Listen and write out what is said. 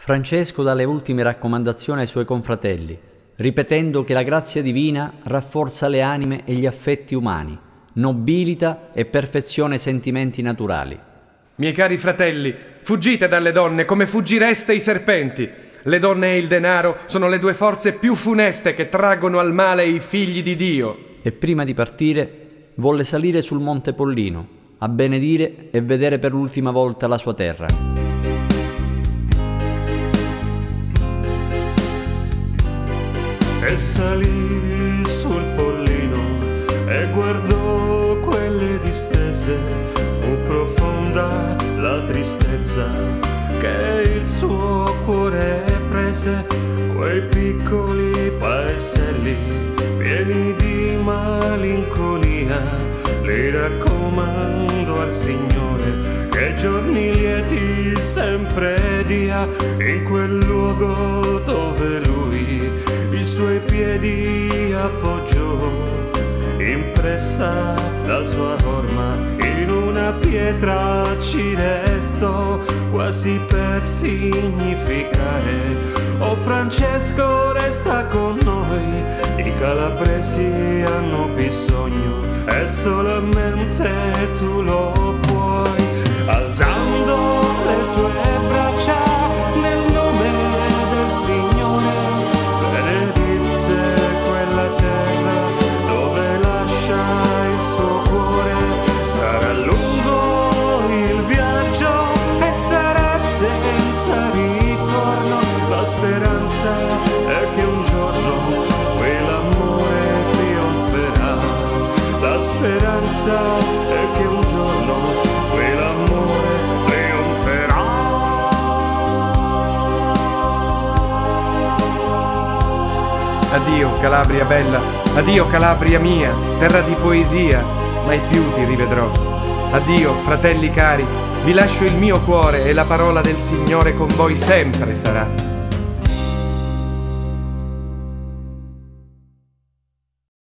Francesco dà le ultime raccomandazioni ai suoi confratelli, ripetendo che la grazia divina rafforza le anime e gli affetti umani, nobilita e perfeziona i sentimenti naturali. Miei cari fratelli, fuggite dalle donne come fuggireste i serpenti. Le donne e il denaro sono le due forze più funeste che traggono al male i figli di Dio. E prima di partire volle salire sul Monte Pollino, a benedire e vedere per l'ultima volta la sua terra. E salì sul Pollino e guardò quelle distese. Fu profonda la tristezza che il suo cuore prese. Quei piccoli paeselli pieni di malinconia, li raccomando al Signore che giorni lieti sempre dia in quel luogo dove Lui i suoi piedi appoggiò, impressa la sua forma in una pietra ci restò, quasi per significare: oh Francesco, resta con noi, i calabresi hanno bisogno e solamente tu lo puoi. Alzando le sue braccia nel nome del Signore, benedisse quella terra dove lascia il suo cuore. Sarà lungo il viaggio e sarà senza ritorno, la speranza è che un giorno quell'amore trionferà. La speranza è che un giorno quell'amore trionferà. Addio Calabria bella, addio Calabria mia, terra di poesia, mai più ti rivedrò. Addio fratelli cari, vi lascio il mio cuore e la parola del Signore con voi sempre sarà.